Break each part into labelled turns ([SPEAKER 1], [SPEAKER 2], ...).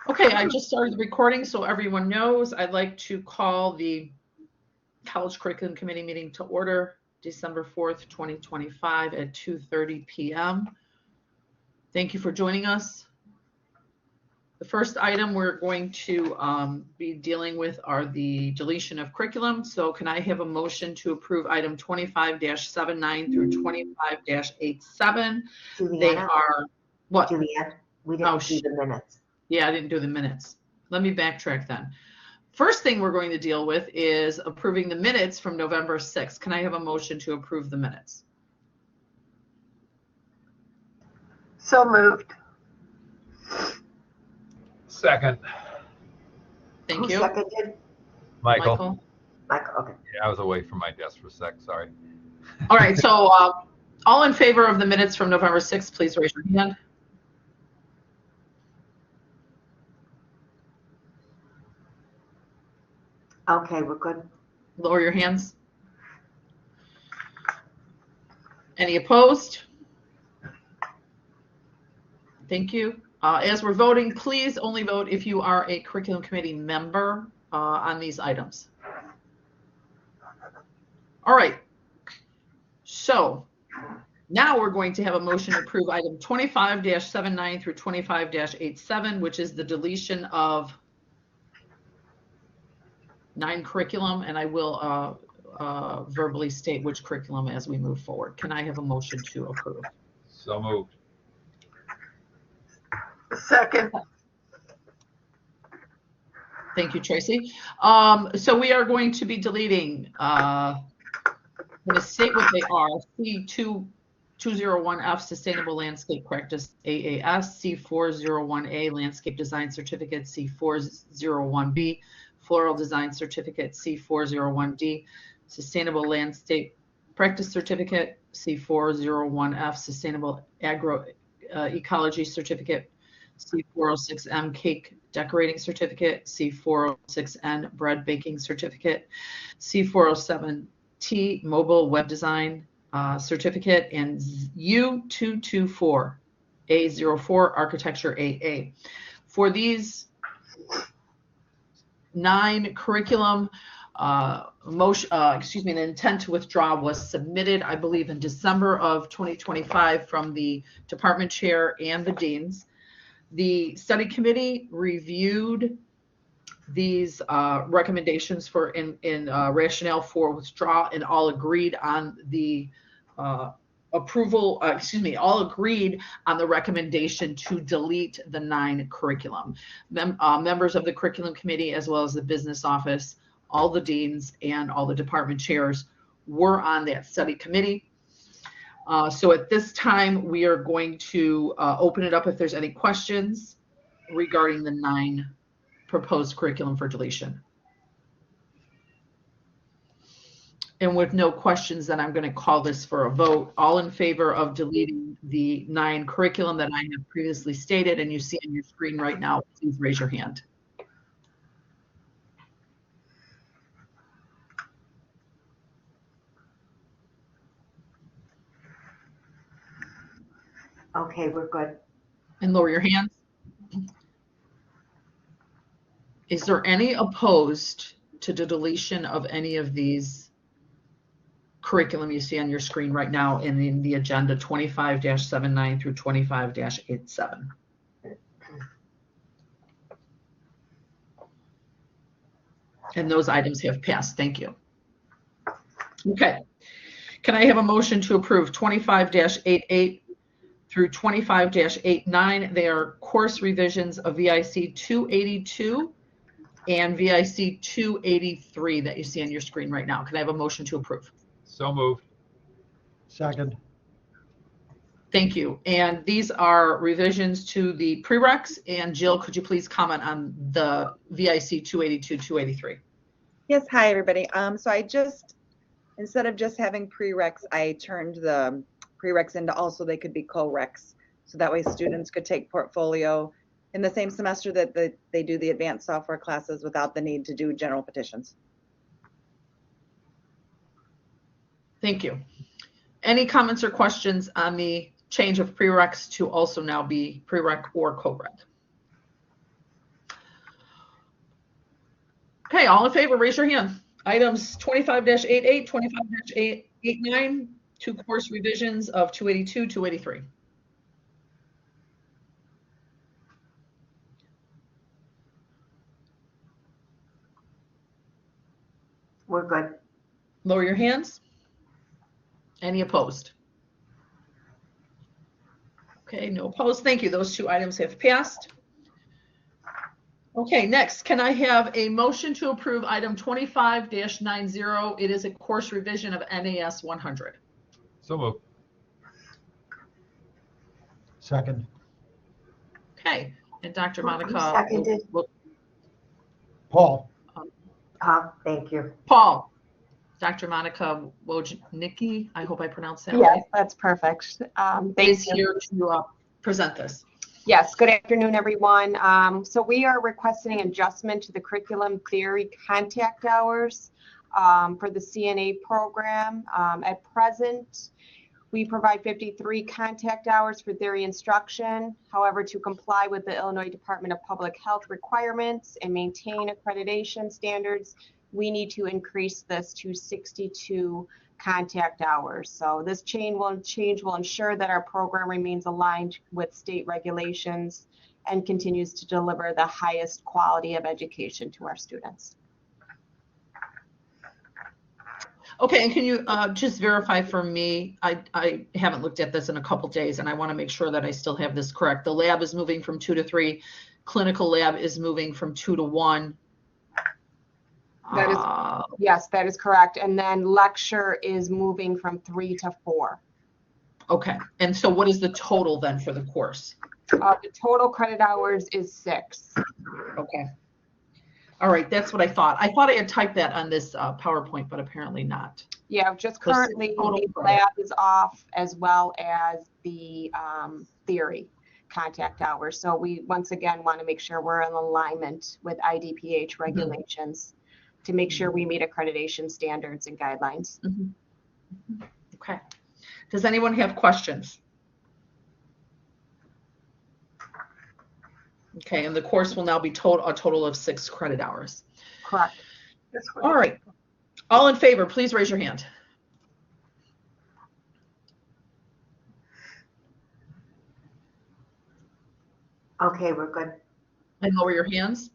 [SPEAKER 1] Okay, I just started the recording so everyone knows. I'd like to call the College Curriculum Committee meeting to order December 4th, 2025 at 2:30 p.m. Thank you for joining us. The first item we're going to be dealing with are the deletion of curriculum. So can I have a motion to approve item 25-79 through 25-87? They are what?
[SPEAKER 2] Julianne, we didn't do the minutes.
[SPEAKER 1] Yeah, I didn't do the minutes. Let me backtrack then. First thing we're going to deal with is approving the minutes from November 6th. Can I have a motion to approve the minutes?
[SPEAKER 3] So moved.
[SPEAKER 4] Second.
[SPEAKER 1] Thank
[SPEAKER 2] Who
[SPEAKER 1] you.
[SPEAKER 2] seconded?
[SPEAKER 4] Michael.
[SPEAKER 2] Michael, okay.
[SPEAKER 4] Yeah, I was away from my desk for a sec, sorry.
[SPEAKER 1] All right, so all in favor of the minutes from November 6th, please raise your hand.
[SPEAKER 2] Okay, we're good.
[SPEAKER 1] Lower your hands. Any opposed? Thank you. As we're voting, please only vote if you are a curriculum committee member on these items. All right. So now we're going to have a motion to approve item 25-79 through 25-87, which is the deletion of 9 curriculum, and I will verbally state which curriculum as we move forward. Can I have a motion to approve?
[SPEAKER 4] So moved.
[SPEAKER 3] Second.
[SPEAKER 1] Thank you, Tracy. So we are going to be deleting, I'm going to state what they are. C201F, Sustainable Landscape Practice AAS, C401A, Landscape Design Certificate, C401B, Floral Design Certificate, C401D, Sustainable Landscape Practice Certificate, C401F, Sustainable Agroecology Certificate, C406M, Cake Decorating Certificate, C406N, Bread Baking Certificate, C407T, Mobile Web Design Certificate, and U224A04, Architecture AA. For these 9 curriculum, the intent to withdraw was submitted, I believe, in December of 2025 from the department chair and the deans. The study committee reviewed these recommendations for rationale for withdrawal, and all agreed on the all agreed on the recommendation to delete the 9 curriculum. Members of the curriculum committee, as well as the business office, all the deans and all the department chairs were on that study committee. So at this time, we are going to open it up if there's any questions regarding the 9 proposed curriculum for deletion. And with no questions, then I'm going to call this for a vote. All in favor of deleting the 9 curriculum that I have previously stated and you see on your screen right now, please raise your hand.
[SPEAKER 2] Okay, we're good.
[SPEAKER 1] And lower your hands. Is there any opposed to the deletion of any of these curriculum you see on your screen right now in the agenda 25-79 through 25-87? And those items have passed. Thank you. Okay. Can I have a motion to approve 25-88 through 25-89? They are course revisions of VIC 282 and VIC 283 that you see on your screen right now. Can I have a motion to approve?
[SPEAKER 4] So moved.
[SPEAKER 5] Second.
[SPEAKER 1] Thank you. And these are revisions to the prereqs. And Jill, could you please comment on the VIC 282, 283?
[SPEAKER 6] Yes, hi everybody. So I just, instead of just having prereqs, I turned the prereqs into also they could be co-reqs. So that way students could take portfolio in the same semester that they do the advanced software classes without the need to do general petitions.
[SPEAKER 1] Thank you. Any comments or questions on the change of prereqs to also now be prereq or co-req? Okay, all in favor, raise your hand. Items 25-88, 25-89, 2 course revisions of 282, 283.
[SPEAKER 2] We're good.
[SPEAKER 1] Lower your hands. Any opposed? Okay, no opposed. Thank you. Those 2 items have passed. Okay, next, can I have a motion to approve item 25-90? It is a course revision of NAS 100.
[SPEAKER 4] So moved.
[SPEAKER 5] Second.
[SPEAKER 1] Okay, and Dr.
[SPEAKER 2] Who
[SPEAKER 1] Monica.
[SPEAKER 2] seconded?
[SPEAKER 5] Paul.
[SPEAKER 2] Thank you.
[SPEAKER 1] Paul. Dr. Monica Wojnicki, I hope I pronounced that
[SPEAKER 7] Yes,
[SPEAKER 1] right,
[SPEAKER 7] that's perfect.
[SPEAKER 1] is
[SPEAKER 7] Thank you.
[SPEAKER 1] here to present this.
[SPEAKER 7] Yes, good afternoon, everyone. So we are requesting adjustment to the curriculum theory contact hours for the CNA program. At present, we provide 53 contact hours for theory instruction. However, to comply with the Illinois Department of Public Health requirements and maintain accreditation standards, we need to increase this to 62 contact hours. So this change will ensure that our program remains aligned with state regulations and continues to deliver the highest quality of education to our students.
[SPEAKER 1] Okay, and can you just verify for me, I haven't looked at this in a couple days and I want to make sure that I still have this correct. The lab is moving from 2 to 3, clinical lab is moving from 2 to 1.
[SPEAKER 7] That is, yes, that is correct. And then lecture is moving from 3 to 4.
[SPEAKER 1] Okay, and so what is the total then for the course?
[SPEAKER 7] The total credit hours is 6.
[SPEAKER 1] Okay. All right, that's what I thought. I thought I had typed that on this PowerPoint, but apparently not.
[SPEAKER 7] Yeah, just
[SPEAKER 1] So
[SPEAKER 7] currently
[SPEAKER 1] total
[SPEAKER 7] the
[SPEAKER 1] credit.
[SPEAKER 7] lab is off as well as the theory contact hours. So we once again want to make sure we're in alignment with IDPH regulations to make sure we meet accreditation standards and guidelines.
[SPEAKER 1] Okay. Does anyone have questions? Okay, and the course will now be a total of 6 credit hours.
[SPEAKER 7] Correct.
[SPEAKER 1] All right. All in favor, please raise your hand.
[SPEAKER 2] Okay, we're good.
[SPEAKER 1] And lower your hands.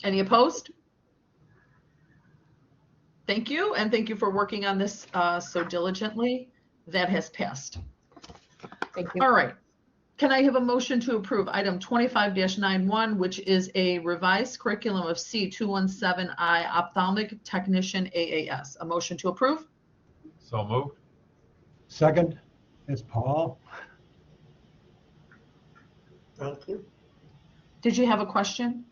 [SPEAKER 1] Any opposed? Thank you, and thank you for working on this so diligently. That has passed.
[SPEAKER 7] Thank you.
[SPEAKER 1] All right. Can I have a motion to approve item 25-91, which is a revised curriculum of C217I ophthalmic technician AAS? A motion to approve?
[SPEAKER 4] So moved.
[SPEAKER 5] Second is Paul.
[SPEAKER 2] Thank you.
[SPEAKER 1] Did you have a question,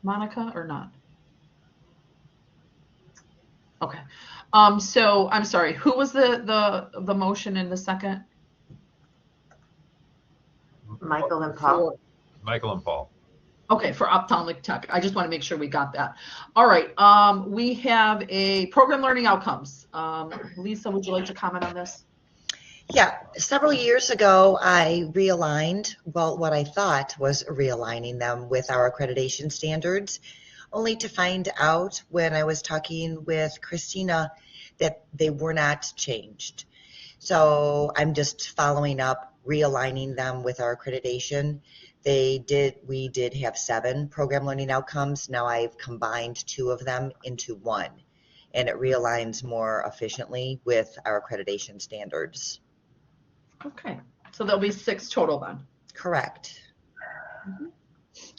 [SPEAKER 1] Monica, or not? Okay. So I'm sorry. Who was the motion in the second?
[SPEAKER 2] Michael and Paul.
[SPEAKER 4] Michael and Paul.
[SPEAKER 1] Okay, for ophthalmic tech. I just want to make sure we got that. All right. We have a program learning outcomes. Lisa, would you like to comment on this?
[SPEAKER 8] Yeah, several years ago, I realigned, well, what I thought was realigning them with our accreditation standards, only to find out when I was talking with Christina that they were not changed. So I'm just following up, realigning them with our accreditation. We did have 7 program learning outcomes. Now I've combined 2 of them into 1, and it realigns more efficiently with our accreditation standards.
[SPEAKER 1] Okay, so there'll be 6 total then.
[SPEAKER 8] Correct.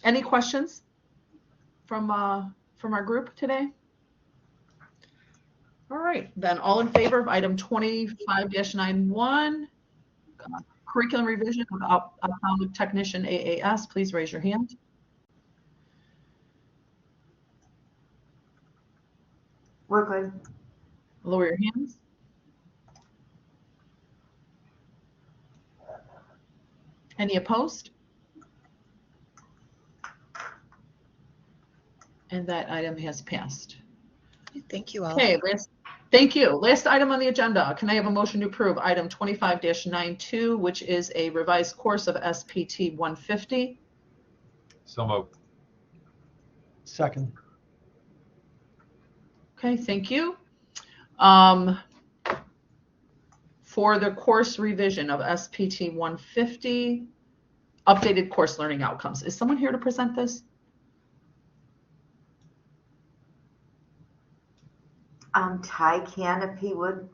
[SPEAKER 1] Any questions from our group today? All right, then all in favor of item 25-91, curriculum revision of ophthalmic technician AAS, please raise your hand.
[SPEAKER 2] We're good.
[SPEAKER 1] Lower your hands. Any opposed? And that item has passed.
[SPEAKER 8] Thank you all.
[SPEAKER 1] Okay, thank you. Last item on the agenda. Can I have a motion to approve item 25-92, which is a revised course of SPT 150?
[SPEAKER 4] So moved.
[SPEAKER 5] Second.
[SPEAKER 1] Okay, thank you. For the course revision of SPT 150, updated course learning outcomes. Is someone here to present this?
[SPEAKER 2] Ty can if he would.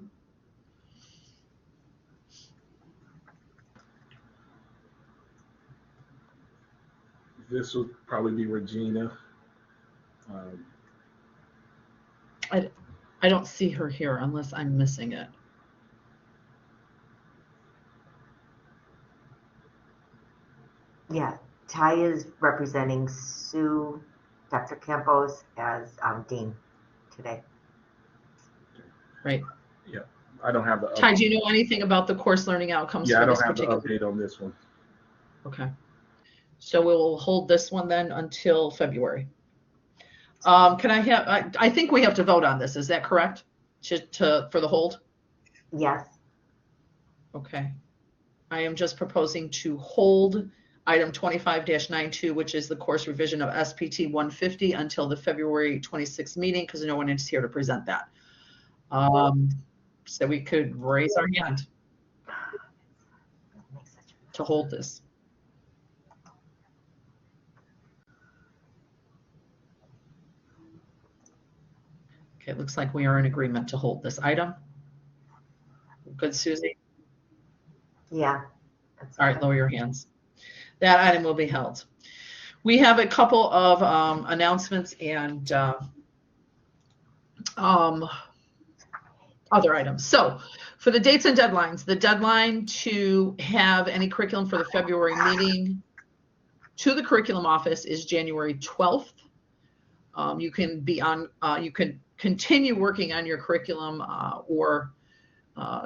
[SPEAKER 9] This would probably be Regina.
[SPEAKER 1] I don't see her here unless I'm missing it.
[SPEAKER 2] Yeah, Ty is representing Sue, Dr. Campos as Dean today.
[SPEAKER 1] Right.
[SPEAKER 9] Yeah, I don't have the
[SPEAKER 1] Ty, do you know anything about the course learning outcomes?
[SPEAKER 9] Yeah,
[SPEAKER 1] for
[SPEAKER 9] I don't
[SPEAKER 1] this
[SPEAKER 9] have the
[SPEAKER 1] particular?
[SPEAKER 9] update on this one.
[SPEAKER 1] Okay. So we'll hold this one then until February. Can I have, I think we have to vote on this. Is that correct? For the hold?
[SPEAKER 2] Yes.
[SPEAKER 1] Okay. I am just proposing to hold item 25-92, which is the course revision of SPT 150 until the February 26th meeting, because no one is here to present that. So we could raise our hand to hold this. Okay, it looks like we are in agreement to hold this item. Good, Susie?
[SPEAKER 2] Yeah.
[SPEAKER 1] All right, lower your hands. That item will be held. We have a couple of announcements and other items. So for the dates and deadlines, the deadline to have any curriculum for the February meeting to the curriculum office is January 12th. You can be on, you can continue working on your curriculum or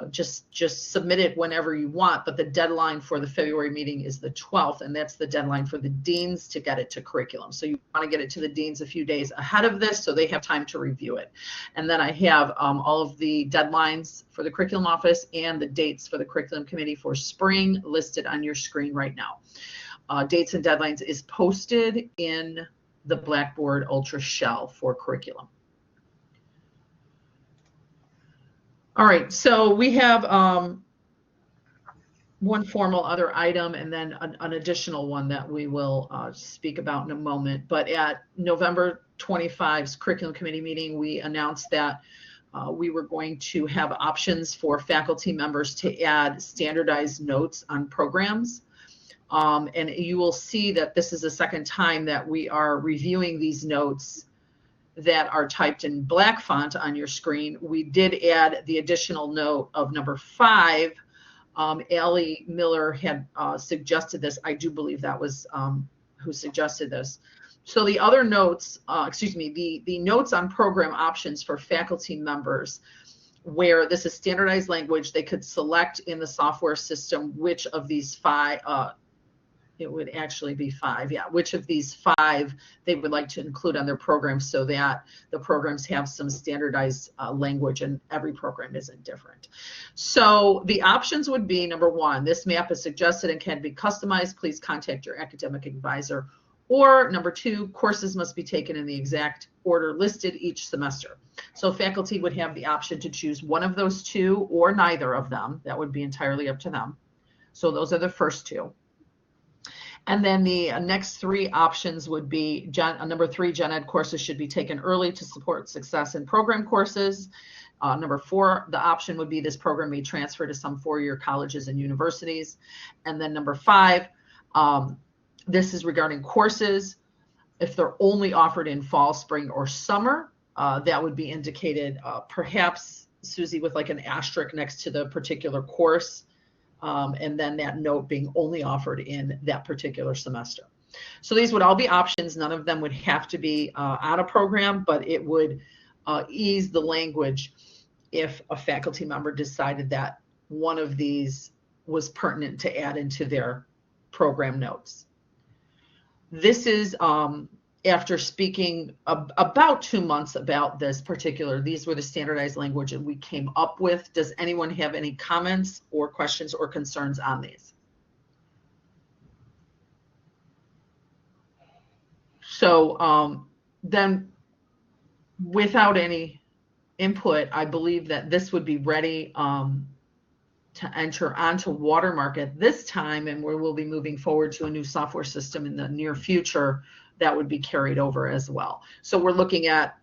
[SPEAKER 1] just submit it whenever you want, but the deadline for the February meeting is the 12th, and that's the deadline for the deans to get it to curriculum. So you want to get it to the deans a few days ahead of this so they have time to review it. And then I have all of the deadlines for the curriculum office and the dates for the curriculum committee for spring listed on your screen right now. Dates and deadlines is posted in the Blackboard Ultra shell for curriculum. All right, so we have one formal other item and then an additional one that we will speak about in a moment. But at November 25's curriculum committee meeting, we announced that we were going to have options for faculty members to add standardized notes on programs. And you will see that this is the second time that we are reviewing these notes that are typed in black font on your screen. We did add the additional note of number 5. Allie Miller had suggested this. I do believe that was who suggested this. So the other notes, the notes on program options for faculty members, where this is standardized language, they could select in the software system which of these 5, it would actually be 5, yeah, which of these 5 they would like to include on their program so that the programs have some standardized language, and every program isn't different. So the options would be, number 1, this map is suggested and can be customized. Please contact your academic advisor. Or number 2, courses must be taken in the exact order listed each semester. So faculty would have the option to choose one of those 2 or neither of them. That would be entirely up to them. So those are the first 2. And then the next 3 options would be number 3, Gen Ed courses should be taken early to support success in program courses. Number 4, the option would be this program may transfer to some 4-year colleges and universities. And then number 5, this is regarding courses. If they're only offered in fall, spring, or summer, that would be indicated perhaps, Susie, with like an asterisk next to the particular course. And then that note being only offered in that particular semester. So these would all be options. None of them would have to be on a program, but it would ease the language if a faculty member decided that one of these was pertinent to add into their program notes. This is after speaking about 2 months about this particular, these were the standardized language that we came up with. Does anyone have any comments or questions or concerns on these? So then without any input, I believe that this would be ready to enter onto Watermark at this time, and we will be moving forward to a new software system in the near future that would be carried over as well. So we're looking at,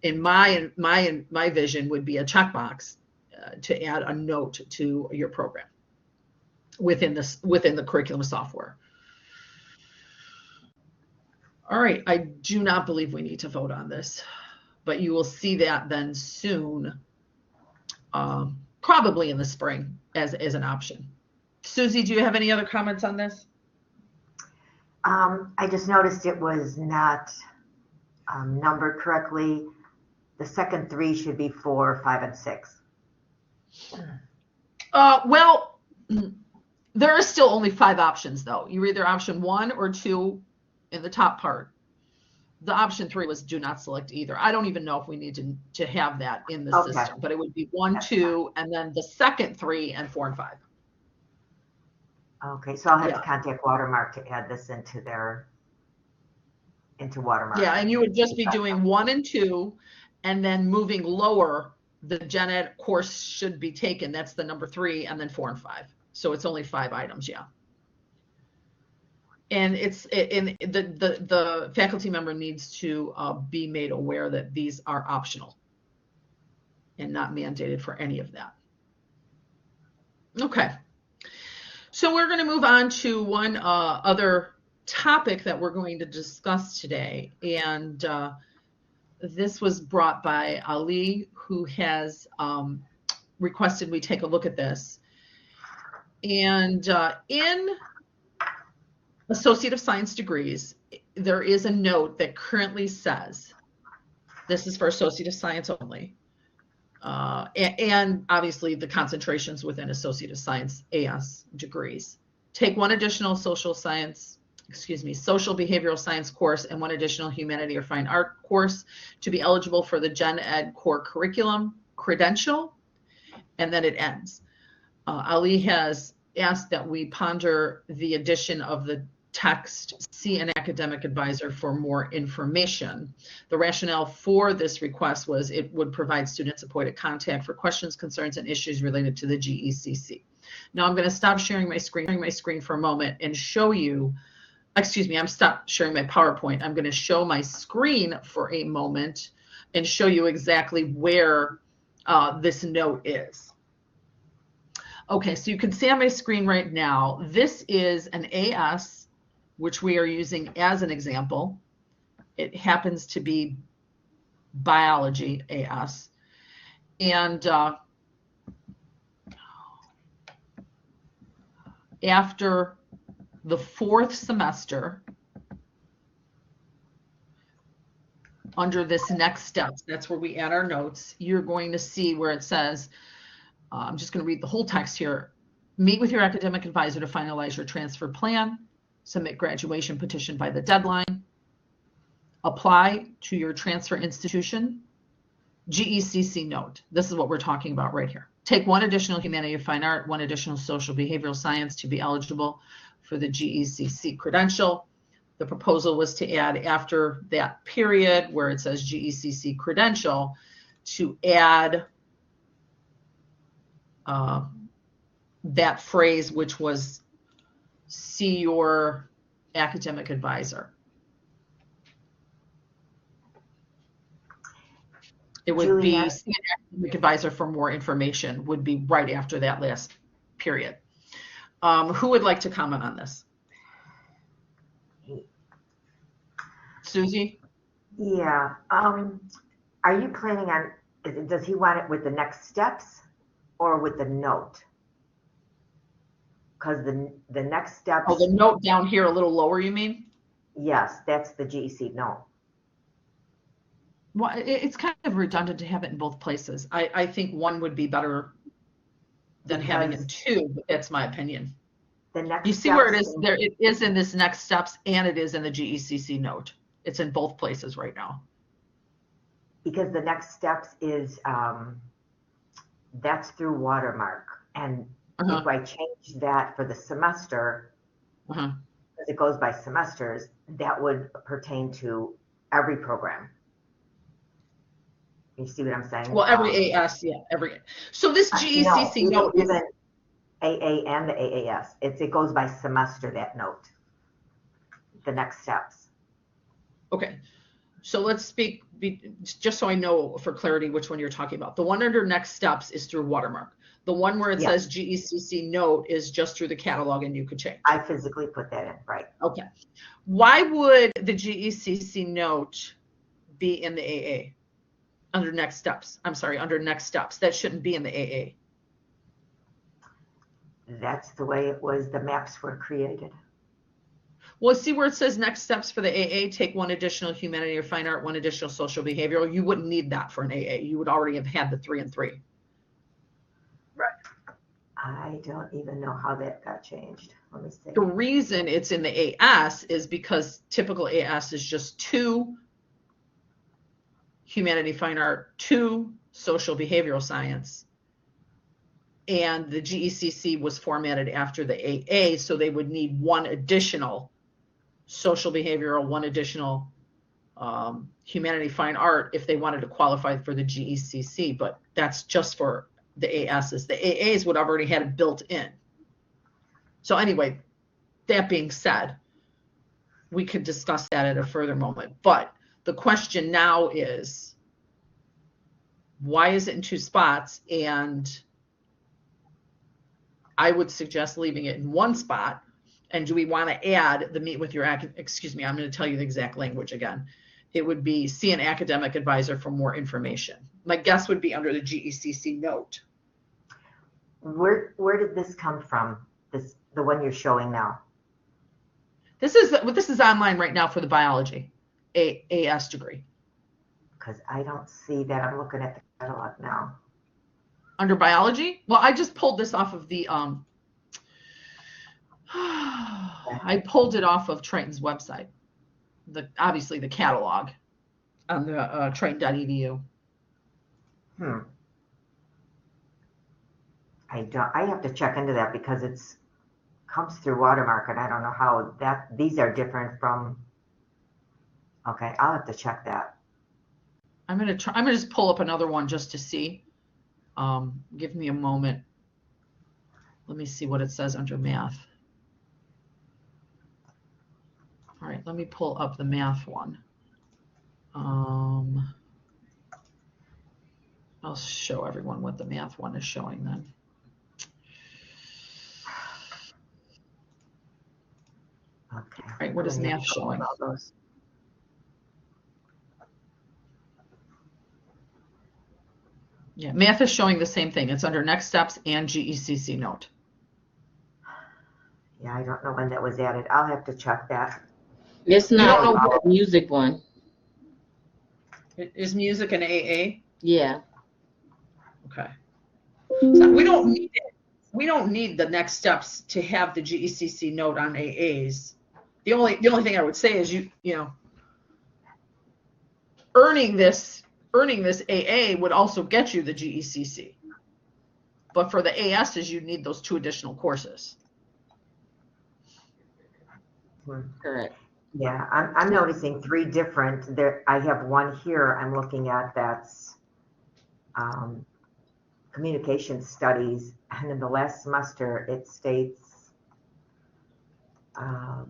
[SPEAKER 1] in my vision, would be a checkbox to add a note to your program within the curriculum software. All right, I do not believe we need to vote on this, but you will see that then soon, probably in the spring as an option. Susie, do you have any other comments on this?
[SPEAKER 2] I just noticed it was not numbered correctly. The second 3 should be 4, 5, and 6.
[SPEAKER 1] Well, there are still only 5 options though. You're either option 1 or 2 in the top part. The option 3 was do not select either. I don't even know if we need to have that in the system, but it would be 1, 2, and then the second 3 and 4 and 5.
[SPEAKER 2] Okay, so I'll have to contact Watermark to add this into Watermark.
[SPEAKER 1] Yeah, and you would just be doing 1 and 2, and then moving lower, the gen ed course should be taken. That's the number 3, and then 4 and 5. So it's only 5 items, yeah. And the faculty member needs to be made aware that these are optional and not mandated for any of that. Okay. So we're going to move on to one other topic that we're going to discuss today. And this was brought by Ali, who has requested we take a look at this. And in Associate of Science degrees, there is a note that currently says, this is for Associate of Science only, and obviously the concentrations within Associate of Science AS degrees. Take 1 additional social behavioral science course and 1 additional humanity or fine art course to be eligible for the Gen Ed core curriculum credential, and then it ends. Ali has asked that we ponder the addition of the text, see an academic advisor for more information. The rationale for this request was it would provide students a point of contact for questions, concerns, and issues related to the GECC. Now I'm going to stop sharing my screen for a moment and show you, I'm stopped sharing my PowerPoint. I'm going to show my screen for a moment and show you exactly where this note is. Okay, so you can see on my screen right now, this is an AS, which we are using as an example. It happens to be biology AS. And after the 4th semester, under this next steps, that's where we add our notes, you're going to see where it says, I'm just going to read the whole text here. Meet with your academic advisor to finalize your transfer plan. Submit graduation petition by the deadline. Apply to your transfer institution. GECC note. This is what we're talking about right here. Take 1 additional humanity or fine art, 1 additional social behavioral science to be eligible for the GECC credential. The proposal was to add after that period where it says GECC credential to add that phrase, which was see your academic advisor. It would be see an academic advisor for more information would be right after that last period. Who would like to comment on this? Susie?
[SPEAKER 2] Yeah. Are you planning on, does he want it with the next steps or with the note? Because the next steps.
[SPEAKER 1] Oh, the note down here a little lower, you mean?
[SPEAKER 2] Yes, that's the GEC note.
[SPEAKER 1] Well, it's kind of redundant to have it in both places. I think 1 would be better than having it in 2, but that's my opinion.
[SPEAKER 2] The next
[SPEAKER 1] you see where it is there? It is in this next steps and it is in the GECC note. It's in both places right now.
[SPEAKER 2] Because the next steps is, that's through Watermark. And if I change that for the semester, because it goes by semesters, that would pertain to every program. You see what I'm saying?
[SPEAKER 1] Well, every AS, yeah, so this GECC
[SPEAKER 2] no,
[SPEAKER 1] note is,
[SPEAKER 2] even AA and the AAS. It goes by semester, that note. The next steps.
[SPEAKER 1] okay. So let's speak, just so I know for clarity which one you're talking about. The one under next steps is through Watermark. The one where it
[SPEAKER 2] Yeah.
[SPEAKER 1] says GECC note is just through the catalog and you could change.
[SPEAKER 2] I physically put that in, right?
[SPEAKER 1] Okay. Why would the GECC note be in the AA? Under next steps. I'm sorry, under next steps. That shouldn't be in the AA.
[SPEAKER 2] That's the way it was, the maps were created.
[SPEAKER 1] Well, see where it says next steps for the AA, take one additional humanity or fine art, one additional social behavioral. You wouldn't need that for an AA. You would already have had the 3 and 3.
[SPEAKER 2] I don't even know how that got changed. Let me see.
[SPEAKER 1] The reason it's in the AS is because typical AS is just 2 humanity, fine art, 2 social behavioral science. And the GECC was formatted after the AA, so they would need 1 additional social behavioral, 1 additional humanity, fine art if they wanted to qualify for the GECC, but that's just for the ASs. The AAs would have already had it built in. So anyway, that being said, we could discuss that at a further moment. But the question now is, why is it in 2 spots? And I would suggest leaving it in 1 spot. And do we want to add the meet with your, excuse me, I'm going to tell you the exact language again. It would be see an academic advisor for more information. My guess would be under the GECC note.
[SPEAKER 2] Where did this come from? The one you're showing now?
[SPEAKER 1] This is online right now for the biology AS degree.
[SPEAKER 2] Because I don't see that. I'm looking at the catalog now.
[SPEAKER 1] Under biology? Well, I just pulled this off of the I pulled it off of Triton's website. Obviously the catalog on the triton.edu.
[SPEAKER 2] I have to check into that because it's comes through Watermark, and I don't know how these are different from. Okay, I'll have to check that.
[SPEAKER 1] I'm gonna just pull up another one just to see. Give me a moment. Let me see what it says under math. All right, let me pull up the math one. I'll show everyone what the math one is showing then.
[SPEAKER 2] Okay.
[SPEAKER 1] All right, what is math showing? Yeah, math is showing the same thing. It's under next steps and GECC note.
[SPEAKER 2] Yeah, I don't know when that was added. I'll have to check that.
[SPEAKER 10] It's not the music one.
[SPEAKER 1] Is music an AA?
[SPEAKER 10] Yeah.
[SPEAKER 1] Okay. So we don't need it. We don't need the next steps to have the GECC note on AAs. The only thing I would say is you know earning this AA would also get you the GECC. But for the ASs, you need those 2 additional courses.
[SPEAKER 10] Correct.
[SPEAKER 2] Yeah, I'm noticing 3 different. There, I have one here I'm looking at that's communication studies, and in the last semester it states.
[SPEAKER 1] All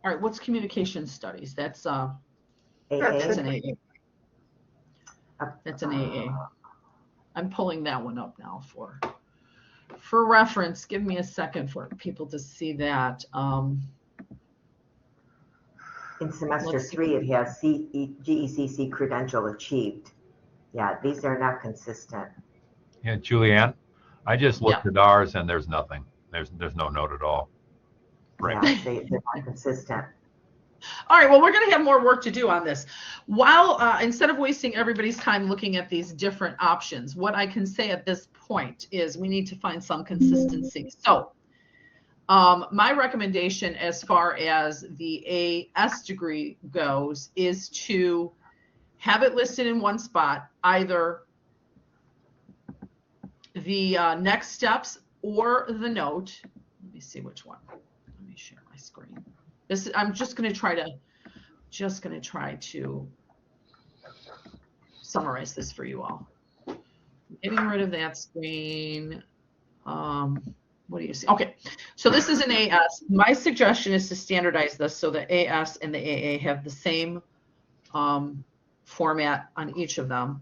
[SPEAKER 1] right, what's communication studies? That's
[SPEAKER 2] AA.
[SPEAKER 1] That's an AA. That's an AA. I'm pulling that one up now for reference. Give me a second for people to see that.
[SPEAKER 2] In semester 3, it has GECC credential achieved. Yeah, these are not consistent.
[SPEAKER 4] Yeah, Julianne, I just looked at ours and there's nothing. There's no note at all. Right.
[SPEAKER 2] Yeah, they're not consistent.
[SPEAKER 1] All right, well, we're going to have more work to do on this. While instead of wasting everybody's time looking at these different options, what I can say at this point is we need to find some consistency. So my recommendation as far as the AS degree goes is to have it listed in 1 spot, either the next steps or the note. Let me see which one. Let me share my screen. I'm just going to try to summarize this for you all. Getting rid of that screen. What do you see? Okay, so this is an AS. My suggestion is to standardize this so the AS and the AA have the same format on each of them.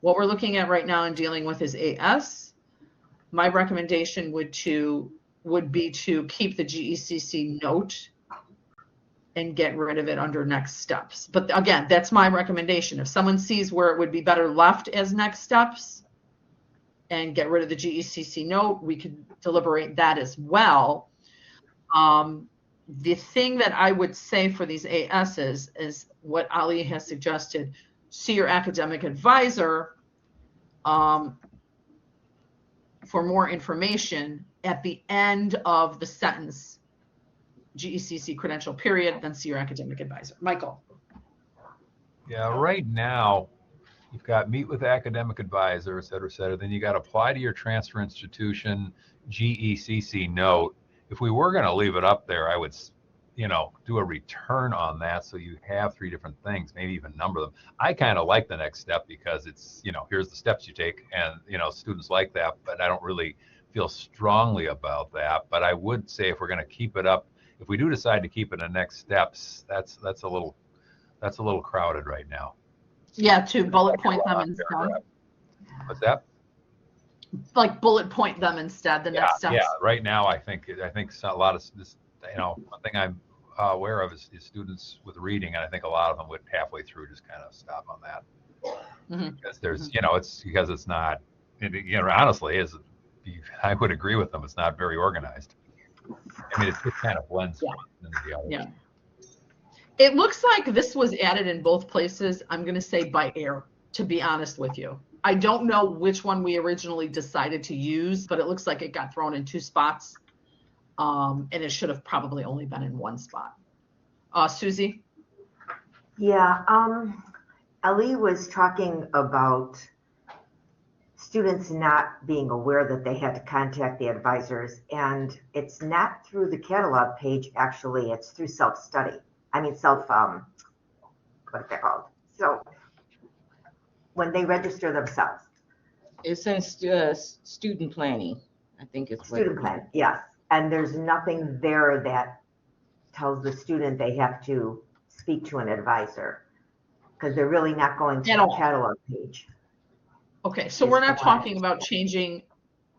[SPEAKER 1] What we're looking at right now and dealing with is AS. My recommendation would be to keep the GECC note and get rid of it under next steps. But again, that's my recommendation. If someone sees where it would be better left as next steps and get rid of the GECC note, we could deliberate that as well. The thing that I would say for these ASs is what Ali has suggested: see your academic advisor for more information at the end of the sentence, GECC credential period, then see your academic advisor. Michael.
[SPEAKER 4] Yeah, right now, you've got meet with academic advisor, et cetera, et cetera. Then you got apply to your transfer institution, GECC note. If we were going to leave it up there, I would, do a return on that so you have 3 different things, maybe even number them. I kind of like the next step because it's, here's the steps you take, and, students like that, but I don't really feel strongly about that. But I would say if we're going to keep it up, if we do decide to keep it in next steps, that's a little crowded right now.
[SPEAKER 1] Yeah, to bullet point them instead.
[SPEAKER 4] What's that?
[SPEAKER 1] Like bullet point them instead. The next steps.
[SPEAKER 4] Yeah. Right now, I think a lot of this. One thing I'm aware of is students with reading, and I think a lot of them would halfway through just kind of stop on that.
[SPEAKER 1] Mm-hmm.
[SPEAKER 4] Because there's, it's because it's not. Honestly, I would agree with them. It's not very organized. I mean, it just kind of blends into the other.
[SPEAKER 1] Yeah. It looks like this was added in both places. I'm going to say by error, to be honest with you. I don't know which one we originally decided to use, but it looks like it got thrown in 2 spots. And it should have probably only been in 1 spot. Susie?
[SPEAKER 2] Yeah, Ali was talking about students not being aware that they had to contact the advisors, and it's not through the catalog page, actually, it's through self-study. I mean, what's that called? So when they register themselves.
[SPEAKER 10] It's in student planning, I think it's
[SPEAKER 2] Student plan, yes. And there's nothing there that tells the student they have to speak to an advisor because they're really not going to the catalog page.
[SPEAKER 1] Okay, so we're not talking about changing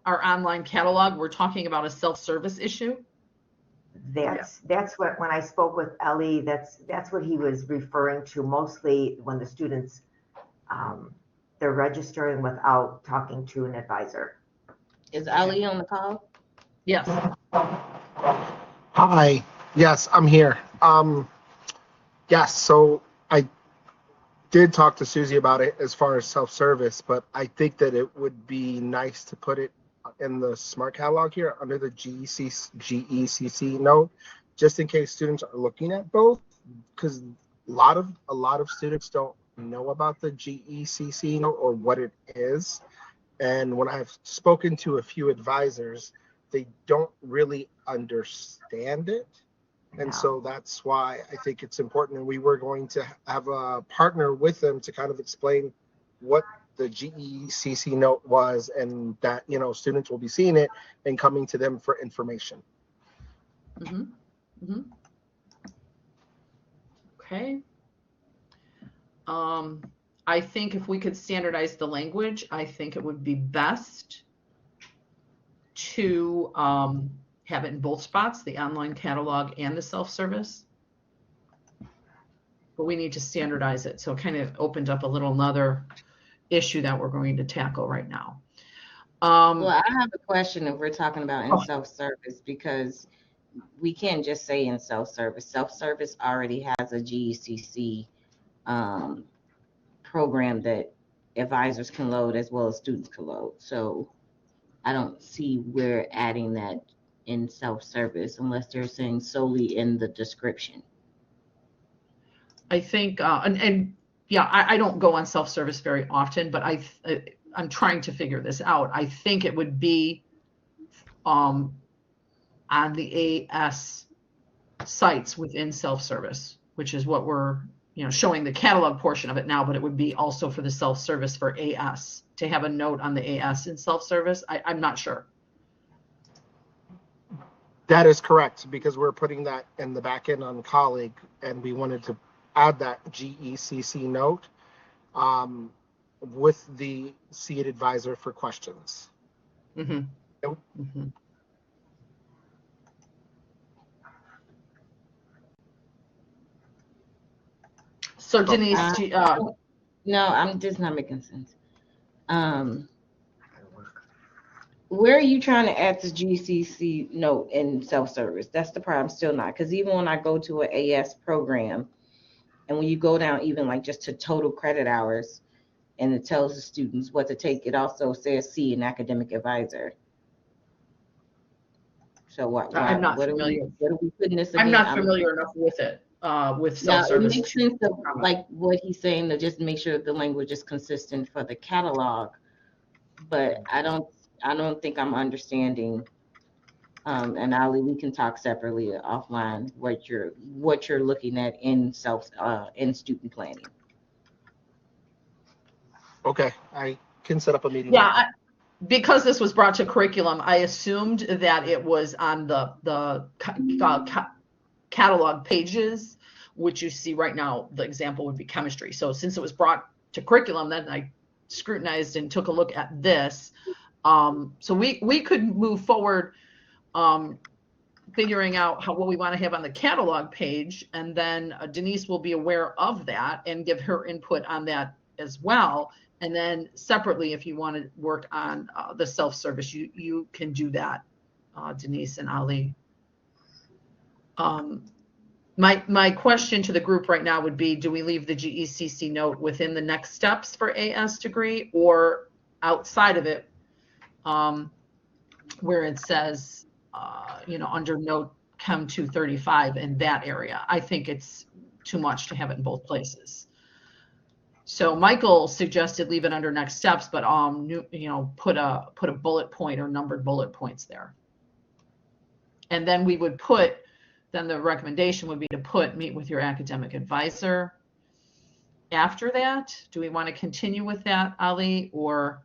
[SPEAKER 1] our online catalog. We're talking about a self-service issue.
[SPEAKER 2] That's what, when I spoke with Ellie, that's what he was referring to, mostly when the students, they're registering without talking to an advisor.
[SPEAKER 10] Is Ali on the call?
[SPEAKER 1] Yes.
[SPEAKER 5] Hi. Yes, I'm here. Yes, so I did talk to Susie about it as far as self-service, but I think that it would be nice to put it in the smart catalog here under the GECC note, just in case students are looking at both, because a lot of students don't know about the GECC note or what it is. And when I've spoken to a few advisors, they don't really understand it. And so that's why I think it's important. And we were going to have a partner with them to kind of explain what the GECC note was, and that, students will be seeing it and coming to them for information.
[SPEAKER 1] Mm-hmm. Mm-hmm. Okay. I think if we could standardize the language, I think it would be best to have it in both spots, the online catalog and the self-service. But we need to standardize it. So it kind of opened up a little another issue that we're going to tackle right now.
[SPEAKER 10] Well, I have a question if we're talking about in self-service, because we can't just say in self-service. Self-service already has a GECC program that advisors can load as well as students can load. So I don't see where adding that in self-service unless they're saying solely in the description.
[SPEAKER 1] I think, I don't go on self-service very often, but I'm trying to figure this out. I think it would be on the AS sites within self-service, which is what we're, showing the catalog portion of it now, but it would be also for the self-service for AS, to have a note on the AS in self-service. I'm not sure.
[SPEAKER 5] That is correct, because we're putting that in the back end on colleague, and we wanted to add that GECC note with the seat advisor for questions.
[SPEAKER 1] Mm-hmm.
[SPEAKER 5] Yep.
[SPEAKER 1] Mm-hmm. So Denise,
[SPEAKER 10] no, I'm just not making sense. Where are you trying to add the GCC note in self-service? That's the part I'm still not, because even when I go to an AS program, and when you go down even like just to total credit hours, and it tells the students what to take, it also says see an academic advisor. So what?
[SPEAKER 1] I'm not familiar.
[SPEAKER 10] What are we putting this?
[SPEAKER 1] I'm not familiar enough with it, with self-service.
[SPEAKER 10] It makes sense of like what he's saying, to just make sure the language is consistent for the catalog, but I don't think I'm understanding. And Ali, we can talk separately offline what you're looking at in student planning.
[SPEAKER 5] Okay, I can set up a meeting.
[SPEAKER 1] Yeah, because this was brought to curriculum, I assumed that it was on the catalog pages, which you see right now. The example would be chemistry. So since it was brought to curriculum, then I scrutinized and took a look at this. So we could move forward, figuring out what we want to have on the catalog page, and then Denise will be aware of that and give her input on that as well. And then separately, if you want to work on the self-service, you can do that, Denise and Ali. My question to the group right now would be, do we leave the GECC note within the next steps for AS degree, or outside of it, where it says, under note Chem 235 in that area? I think it's too much to have it in both places. So Michael suggested leave it under next steps, but put a bullet point or numbered bullet points there. And then we would then the recommendation would be to meet with your academic advisor. After that, do we want to continue with that, Ali, or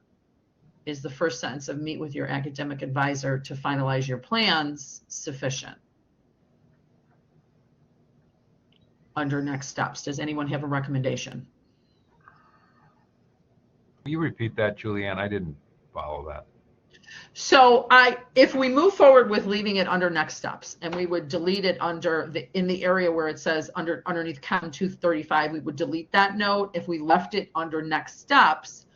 [SPEAKER 1] is the first sentence of meet with your academic advisor to finalize your plans sufficient? Under next steps, does anyone have a recommendation?
[SPEAKER 4] Will you repeat that, Julianne? I didn't follow that.
[SPEAKER 1] So if we move forward with leaving it under next steps, and we would delete it in the area where it says underneath Chem 235, we would delete that note. If we left it under next steps,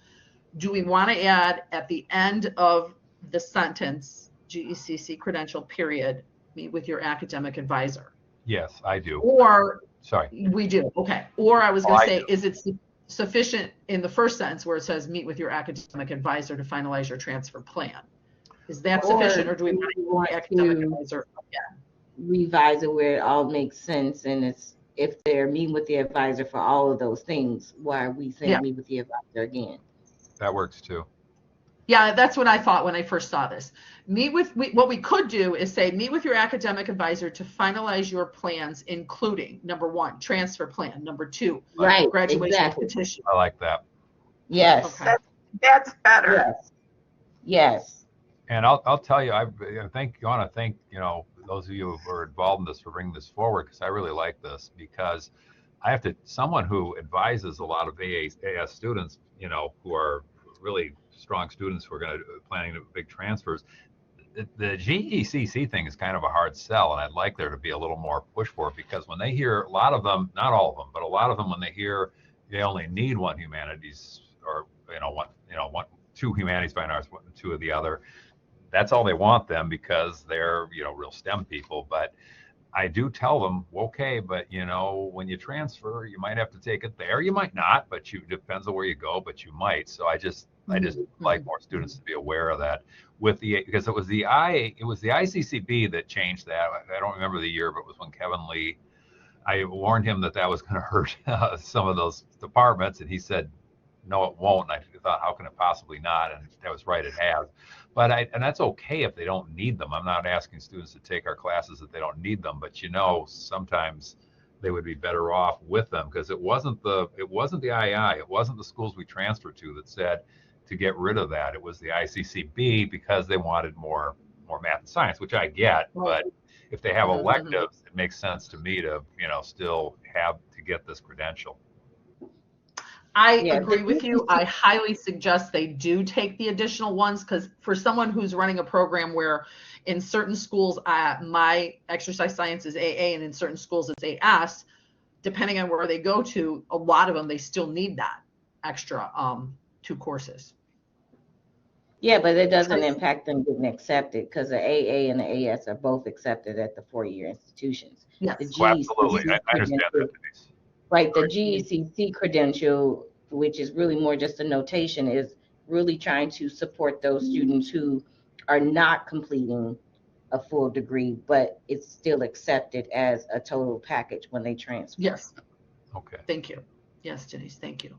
[SPEAKER 1] do we want to add at the end of the sentence, GECC credential period, meet with your academic advisor?
[SPEAKER 4] Yes, I do.
[SPEAKER 1] Or
[SPEAKER 4] sorry,
[SPEAKER 1] we do. Okay. Or I was going to say, is it sufficient in the first sentence where it says meet with your academic advisor to finalize your transfer plan? Is that sufficient, or do we want to academic advisor again?
[SPEAKER 10] Revise it where it all makes sense, and if they're meeting with the advisor for all of those things, why are we saying meet with the advisor again?
[SPEAKER 4] That works too.
[SPEAKER 1] Yeah, that's what I thought when I first saw this. What we could do is say meet with your academic advisor to finalize your plans, including number 1, transfer plan, number 2, graduation petition.
[SPEAKER 4] I like that.
[SPEAKER 10] Yes.
[SPEAKER 1] Okay.
[SPEAKER 3] That's better.
[SPEAKER 10] Yes.
[SPEAKER 4] And I'll tell you, I want to thank those of you who are involved in this for bringing this forward, because I really like this, because someone who advises a lot of AS students, who are really strong students who are going to planning big transfers. The GECC thing is kind of a hard sell, and I'd like there to be a little more push for it, because when they hear, a lot of them, not all of them, but a lot of them, when they hear they only need one humanities or two humanities fine arts, 2 of the other, that's all they want them, because they're real STEM people. But I do tell them, okay, but when you transfer, you might have to take it there. You might not, but depends on where you go, but you might. So I just like more students to be aware of that. Because it was the ICCB that changed that. I don't remember the year, but it was when Kevin Lee. I warned him that was going to hurt some of those departments, and he said, no, it won't. And I thought, how can it possibly not? And that was right, it has. But and that's okay if they don't need them. I'm not asking students to take our classes if they don't need them, but sometimes they would be better off with them, because it wasn't the IAI, it wasn't the schools we transferred to that said to get rid of that. It was the ICCB, because they wanted more math and science, which I get, but if they have electives, it makes sense to me to, still have to get this credential.
[SPEAKER 1] I agree with you. I highly suggest they do take the additional ones, because for someone who's running a program where in certain schools, my exercise science is AA and in certain schools it's AS, depending on where they go to, a lot of them, they still need that extra 2 courses.
[SPEAKER 10] Yeah, but it doesn't impact them getting accepted, because the AA and the AS are both accepted at the 4-year institutions.
[SPEAKER 1] Yes.
[SPEAKER 10] The
[SPEAKER 4] Well, absolutely. I understand that.
[SPEAKER 10] Right, the GECC credential, which is really more just a notation, is really trying to support those students who are not completing a full degree, but it's still accepted as a total package when they transfer.
[SPEAKER 1] Yes.
[SPEAKER 4] Okay.
[SPEAKER 1] Thank you. Yes, Denise, thank you.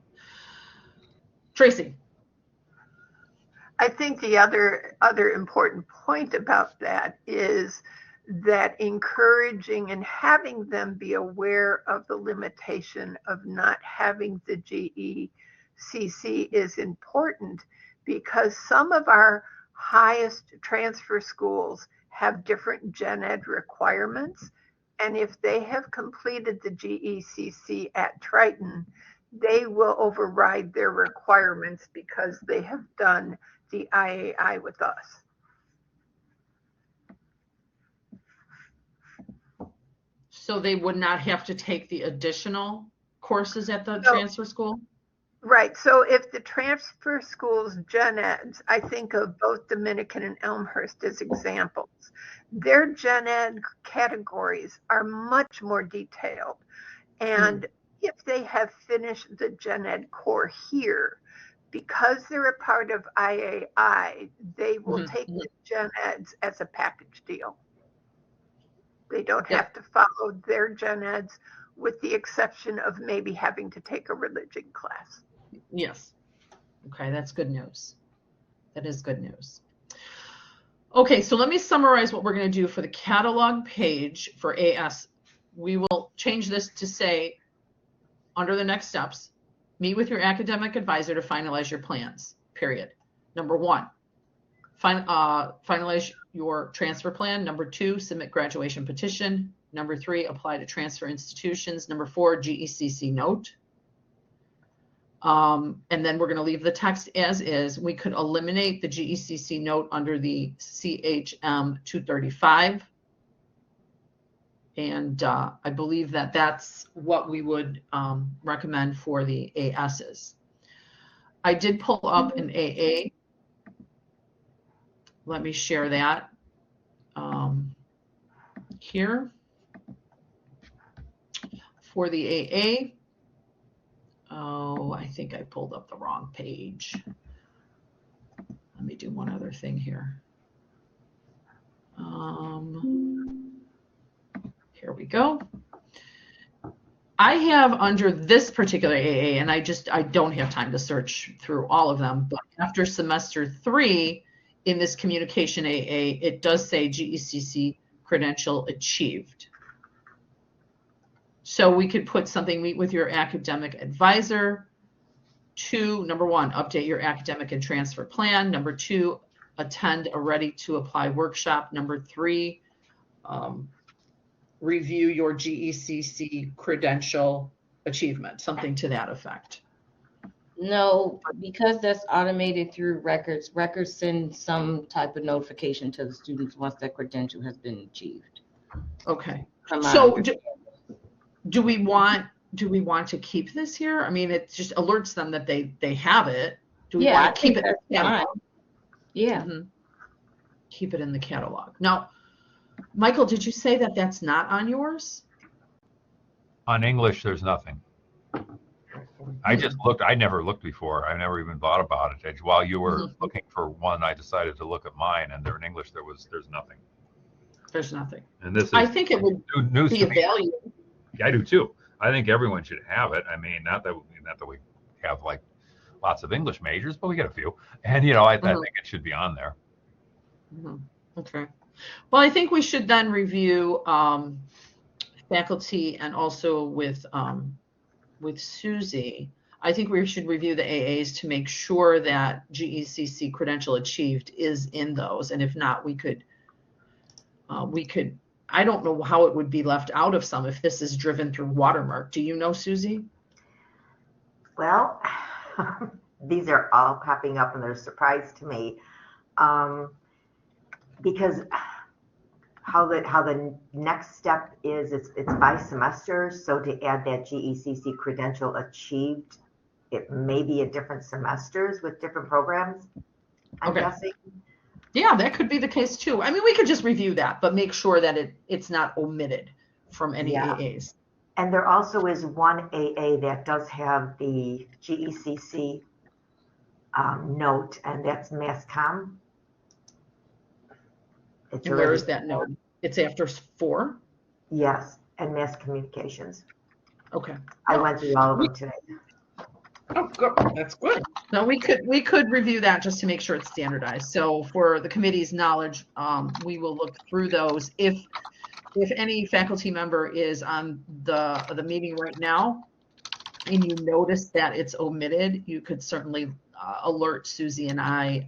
[SPEAKER 1] Tracy.
[SPEAKER 3] I think the other important point about that is that encouraging and having them be aware of the limitation of not having the GECC is important, because some of our highest transfer schools have different gen ed requirements. And if they have completed the GECC at Triton, they will override their requirements because they have done the IAI with us.
[SPEAKER 1] So they would not have to take the additional courses at the transfer school?
[SPEAKER 3] Right. So if the transfer schools gen eds, I think of both Dominican and Elmhurst as examples, their gen ed categories are much more detailed. And if they have finished the gen ed core here, because they're a part of IAI, they will take the gen eds as a package deal. They don't have to follow their gen eds, with the exception of maybe having to take a religion class.
[SPEAKER 1] Yes. Okay, that's good news. That is good news. Okay, so let me summarize what we're going to do for the catalog page for AS. We will change this to say, under the next steps, meet with your academic advisor to finalize your plans, period. Number 1, finalize your transfer plan. Number 2, submit graduation petition. Number 3, apply to transfer institutions. Number 4, GECC note. And then we're going to leave the text as is. We could eliminate the GECC note under the CHM 235. And I believe that that's what we would recommend for the ASs. I did pull up an AA. Let me share that here. For the AA, oh, I think I pulled up the wrong page. Let me do one other thing here. Here we go. I have under this particular AA, and I don't have time to search through all of them, but after semester 3 in this communication AA, it does say GECC credential achieved. So we could put something, meet with your academic advisor. 2, number 1, update your academic and transfer plan. Number 2, attend a ready to apply workshop. Number 3, review your GECC credential achievement, something to that effect.
[SPEAKER 10] No, because that's automated through records. Records send some type of notification to the students once that credential has been achieved.
[SPEAKER 1] Okay. So do we want to keep this here? I mean, it just alerts them that they have it. Do we want to keep it?
[SPEAKER 10] Yeah.
[SPEAKER 1] Keep it in the catalog. Now, Michael, did you say that that's not on yours?
[SPEAKER 4] On English, there's nothing. I just looked. I never looked before. I never even thought about it. While you were looking for one, I decided to look at mine, and there in English there's nothing.
[SPEAKER 1] There's nothing.
[SPEAKER 4] And this is,
[SPEAKER 1] I think it would
[SPEAKER 4] news
[SPEAKER 1] be
[SPEAKER 4] to
[SPEAKER 1] a
[SPEAKER 4] me.
[SPEAKER 1] value.
[SPEAKER 4] I do too. I think everyone should have it. I mean, not that we have like lots of English majors, but we get a few. And, you know, I think it should be on there.
[SPEAKER 1] Okay. Well, I think we should then review faculty and also with Susie. I think we should review the AAs to make sure that GECC credential achieved is in those. And if not, we could, I don't know how it would be left out of some if this is driven through Watermark. Do you know, Susie?
[SPEAKER 2] Well, these are all popping up and they're a surprise to me. Because how the next step is, it's by semester. So to add that GECC credential achieved, it may be at different semesters with different programs, I'm guessing.
[SPEAKER 1] Yeah, that could be the case too. I mean, we could just review that, but make sure that it's not omitted from any AAs.
[SPEAKER 2] And there also is one AA that does have the GECC note, and that's MassCom.
[SPEAKER 1] And where is that note? It's after 4?
[SPEAKER 2] Yes, and Mass Communications.
[SPEAKER 1] Okay.
[SPEAKER 2] I went through all of them today.
[SPEAKER 1] Oh, good. That's good. Now we could review that just to make sure it's standardized. So for the committee's knowledge, we will look through those. If any faculty member is on the meeting right now and you notice that it's omitted, you could certainly alert Susie and I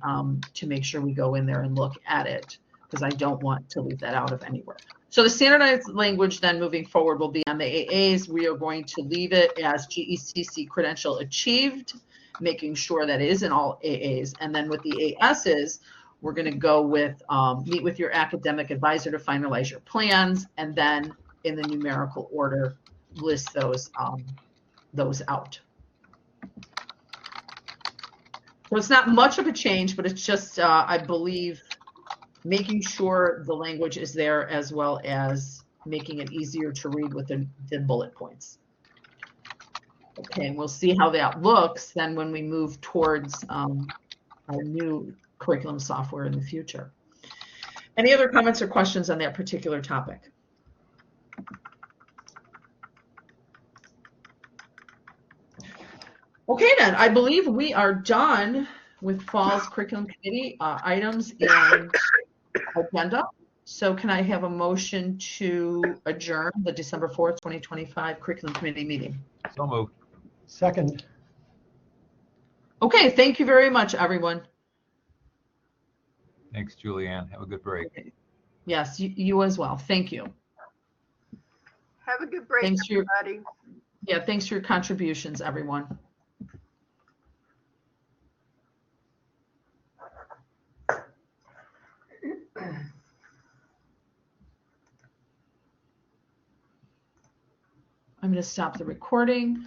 [SPEAKER 1] to make sure we go in there and look at it, because I don't want to leave that out of anywhere. So the standardized language then moving forward will be on the AAs. We are going to leave it as GECC credential achieved, making sure that it is in all AAs. And then with the ASs, we're going to go with meet with your academic advisor to finalize your plans, and then in the numerical order, list those out. So it's not much of a change, but it's just, I believe, making sure the language is there as well as making it easier to read with the bullet points. Okay, and we'll see how that looks then when we move towards our new curriculum software in the future. Any other comments or questions on that particular topic? Okay, then I believe we are done with Fall's Curriculum Committee items and agenda. So can I have a motion to adjourn the December 4th, 2025 Curriculum Committee meeting?
[SPEAKER 4] So moved.
[SPEAKER 11] Second.
[SPEAKER 1] Okay, thank you very much, everyone.
[SPEAKER 4] Thanks, Julianne. Have a good break.
[SPEAKER 1] Okay. Yes, you as well. Thank you.
[SPEAKER 3] Have a good break,
[SPEAKER 1] Thanks
[SPEAKER 3] everybody.
[SPEAKER 1] Yeah, thanks for your contributions, everyone. I'm going to stop the recording.